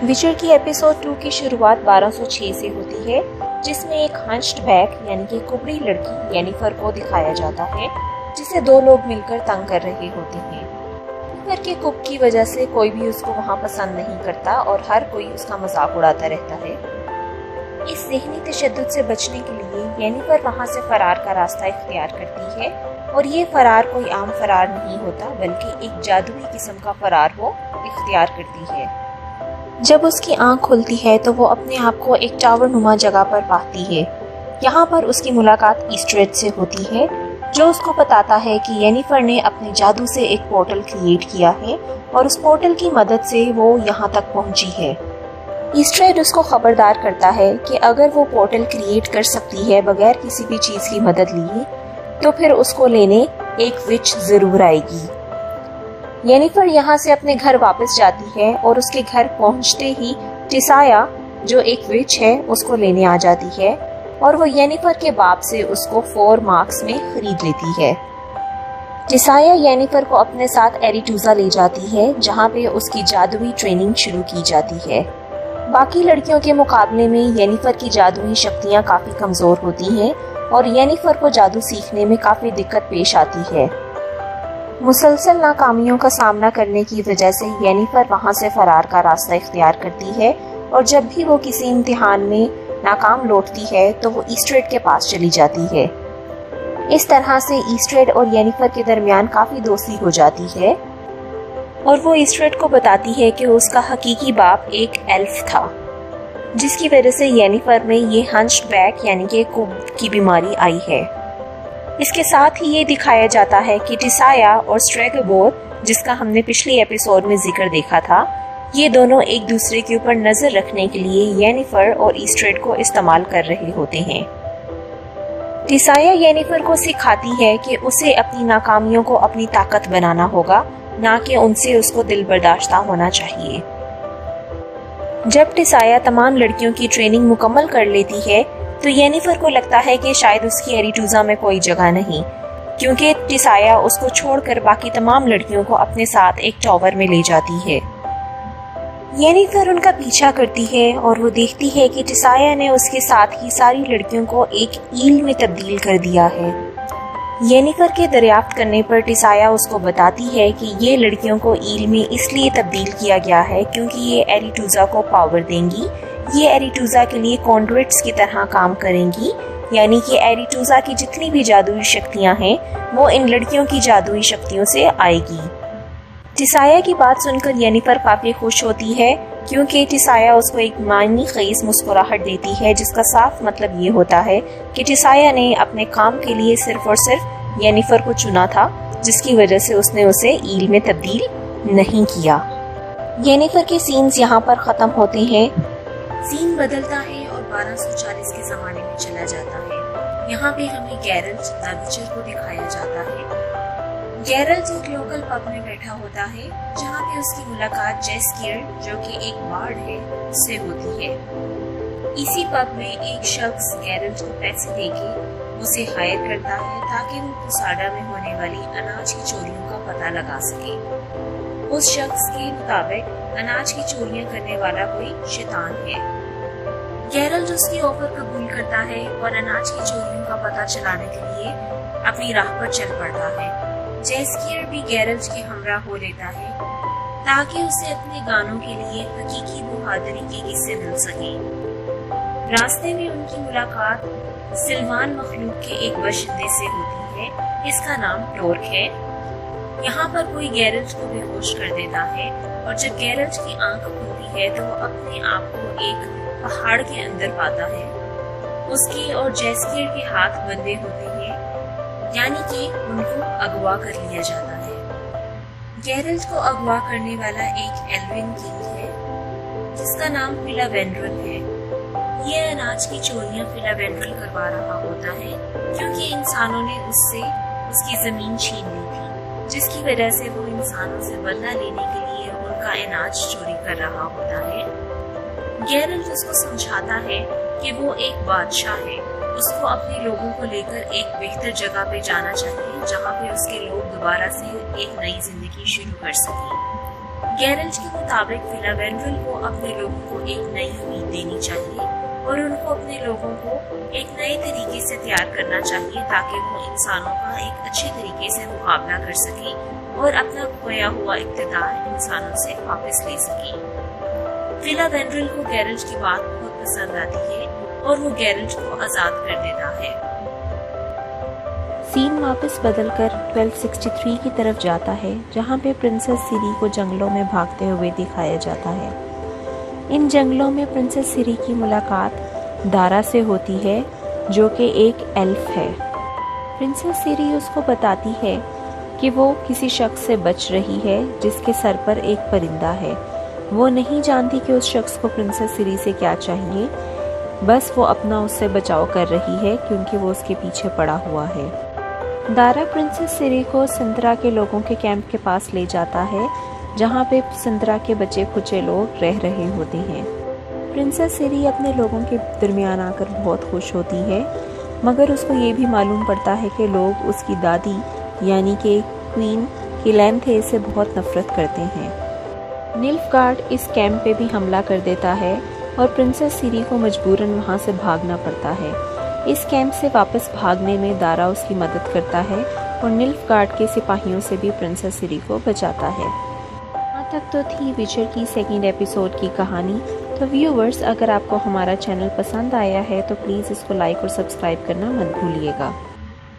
विचर की एपिसोड 2 की शुरुआत 1206 से होती है, जिसमें एक हंच्ड बैक यानी कि कुबड़ी लड़की येनिफर को दिखाया जाता है, जिसे दो लोग मिलकर तंग कर रहे होते हैं। येनिफर के कुब की वजह से कोई भी उसको वहाँ पसंद नहीं करता और हर कोई उसका मजाक उड़ाता रहता है। इस ज़हनी तशद्दुद से बचने के लिए येनिफर वहाँ से फरार का रास्ता इख्तियार करती है, और ये फरार कोई आम फरार नहीं होता बल्कि एक जादुई किस्म का फरार वो इख्तियार करती है। जब उसकी आंख खुलती है तो वो अपने आप को एक टावर नुमा जगह पर पाती है। यहाँ पर उसकी मुलाकात ईस्ट्रेड से होती है, जो उसको बताता है कि येनिफर ने अपने जादू से एक पोर्टल क्रिएट किया है और उस पोर्टल की मदद से वो यहाँ तक पहुँची है। ईस्ट्रेड उसको खबरदार करता है कि अगर वो पोर्टल क्रिएट कर सकती है बगैर किसी भी चीज़ की मदद लिए, तो फिर उसको लेने एक विच ज़रूर आएगी। येनिफर यहाँ से अपने घर वापस जाती है और उसके घर पहुँचते ही टिसाया, जो एक विच है, उसको लेने आ जाती है और वो येनिफर के बाप से उसको 4 मार्क्स में खरीद लेती है। टिसाया येनिफर को अपने साथ एरिटूजा ले जाती है, जहाँ पे उसकी जादुई ट्रेनिंग शुरू की जाती है। बाकी लड़कियों के मुकाबले में येनिफर की जादुई शक्तियाँ काफ़ी कमज़ोर होती हैं और येनिफर को जादू सीखने में काफ़ी दिक्कत पेश आती है। मुसलसल नाकामियों का सामना करने की वजह से येनिफर वहाँ से फरार का रास्ता इख्तियार करती है, और जब भी वो किसी इम्तिहान में नाकाम लौटती है तो वो ईस्ट्रेड के पास चली जाती है। इस तरह से ईस्ट्रेड और येनिफर के दरमियान काफ़ी दोस्ती हो जाती है और वो ईस्ट्रेड को बताती है कि उसका हकीकी बाप एक एल्फ था, जिसकी वजह से येनिफर में ये हंच्ड बैक यानी कि कुब की बीमारी आई है। इसके साथ ही ये दिखाया जाता है कि टिसाया और स्ट्रेगोर, जिसका हमने पिछली एपिसोड में जिक्र देखा था, ये दोनों एक दूसरे के ऊपर नजर रखने के लिए येनिफर और ईस्ट्रेड को इस्तेमाल कर रहे होते हैं। टिसाया येनिफर को सिखाती है कि उसे अपनी नाकामियों को अपनी ताकत बनाना होगा, ना कि उनसे उसको दिल बर्दाश्त होना चाहिए। जब टिसाया तमाम लड़कियों की ट्रेनिंग मुकम्मल कर लेती है तो येनिफर को लगता है कि शायद उसकी एरिटूजा में कोई जगह नहीं, क्योंकि टिसाया उसको छोड़कर बाकी तमाम लड़कियों को अपने साथ एक टावर में ले जाती है। येनिफर उनका पीछा करती है और वो देखती है कि टिसाया ने उसके साथ ही सारी लड़कियों को एक ईल में तब्दील कर दिया है। येनिफर के दरियाफ्त करने पर टिसाया उसको बताती है कि ये लड़कियों को ईल में इसलिए तब्दील किया गया है क्योंकि ये एरिटूजा को पावर देंगी। ये एरिटूजा के लिए कॉन्डुइट्स की तरह काम करेंगी, यानी कि एरिटूजा की जितनी भी जादुई शक्तियां हैं वो इन लड़कियों की जादुई शक्तियों से आएगी। टिसाया की बात सुनकर येनिफर काफ़ी खुश होती है, क्योंकि टिसाया उसको एक मायने खीस मुस्कुराहट देती है, जिसका साफ मतलब ये होता है कि टिसाया ने अपने काम के लिए सिर्फ और सिर्फ येनिफर को चुना था, जिसकी वजह से उसने उसे ईल में तब्दील नहीं किया। येनिफर के सीन्स यहाँ पर ख़त्म होते हैं। सीन बदलता है और 1240 के ज़माने में चला जाता है। यहाँ पे हमें गैरल्ट द विचर को दिखाया जाता है। गैरल्ट एक लोकल पब में बैठा होता है, जहाँ पे उसकी मुलाकात जेस्कियर, जो कि एक बार्ड है, उससे होती है। इसी पब में एक शख्स गैरल्ट को पैसे देके उसे हायर करता है ताकि वो पुसाडा में होने वाली अनाज की चोरियों का पता लगा सके। उस शख्स के मुताबिक अनाज की चोरियां करने वाला कोई शैतान है। गैरल्ट उसकी ऑफर कबूल करता है और अनाज की चोरियों का पता चलाने के लिए अपनी राह पर चल पड़ता है। जेस्कियर भी गैरल्ट के हमरा हो लेता है ताकि उसे अपने गानों के लिए हकीकी बहादुरी के हिस्से मिल सके। रास्ते में उनकी मुलाकात सिल्वान मखलूक के एक बशिंदे से होती है, इसका नाम टोर्क है। यहाँ पर कोई गैरल्ट को बेहोश कर देता है और जब गैरल्ट की आंख खुलती है तो वो अपने आप को एक पहाड़ के अंदर पाता है। उसके और जेस्कियर के हाथ बंधे होते हैं, यानी कि उनको अगवा कर लिया जाता है। गैरल्ट को अगवा करने वाला एक एल्विन किंग है, जिसका नाम फिलावेंड्रल है। ये अनाज की चोरियां फिलावेंड्रल करवा रहा होता है, क्योंकि इंसानों ने उससे उसकी जमीन छीन ली थी, जिसकी वजह से वो इंसानों से बदला लेने के लिए उनका अनाज चोरी कर रहा होता है। गैरल्ट उसको समझाता है कि वो एक बादशाह है, उसको अपने लोगों को लेकर एक बेहतर जगह पे जाना चाहिए, जहाँ पे उसके लोग दोबारा से एक नई जिंदगी शुरू कर सकें। گیرلٹ کے مطابق ویلا وینڈرل کو اپنے لوگوں کو ایک نئی امید دینی چاہیے اور ان کو اپنے لوگوں کو ایک نئے طریقے سے تیار کرنا چاہیے تاکہ وہ انسانوں کا ایک اچھے طریقے سے مقابلہ کر سکیں اور اپنا کھویا ہوا اقتدار انسانوں سے واپس لے سکیں۔ ویلا وینڈرل کو گیرلٹ کی بات بہت پسند آتی ہے اور وہ گیرلٹ کو آزاد کر دیتا ہے۔ سین واپس بدل کر 1263 کی طرف جاتا ہے جہاں پہ پرنسس سیری کو جنگلوں میں بھاگتے ہوئے دکھایا جاتا ہے۔ ان جنگلوں میں پرنسس سیری کی ملاقات دارا سے ہوتی ہے جو کہ ایک ایلف ہے۔ پرنسس سیری اس کو بتاتی ہے کہ وہ کسی شخص سے بچ رہی ہے جس کے سر پر ایک پرندہ ہے۔ وہ نہیں جانتی کہ اس شخص کو پرنسس سیری سے کیا چاہیے، بس وہ اپنا اس سے بچاؤ کر رہی ہے کیونکہ وہ اس کے پیچھے پڑا ہوا ہے۔ دارا پرنسس سیری کو سنترا کے لوگوں کے کیمپ کے پاس لے جاتا ہے جہاں پہ سنترا کے بچے کچے لوگ رہ رہے ہوتے ہیں۔ پرنسس سیری اپنے لوگوں کے درمیان آ کر بہت خوش ہوتی ہے، مگر اس کو یہ بھی معلوم پڑتا ہے کہ لوگ اس کی دادی یعنی کہ کوئین کیلینتھے سے بہت نفرت کرتے ہیں۔ نیلف گارڈ اس کیمپ پہ بھی حملہ کر دیتا ہے اور پرنسس سیری کو مجبوراً وہاں سے بھاگنا پڑتا ہے۔ اس کیمپ سے واپس بھاگنے میں دارا اس کی مدد کرتا ہے اور نیلف گارڈ کے سپاہیوں سے بھی پرنسس سیری کو بچاتا ہے۔ یہاں تک تو تھی ویچر کی سیکنڈ ایپیسوڈ کی کہانی۔ تو ویورز، اگر آپ کو ہمارا چینل پسند آیا ہے تو پلیز اس کو لائک اور سبسکرائب کرنا مت بھولیے گا۔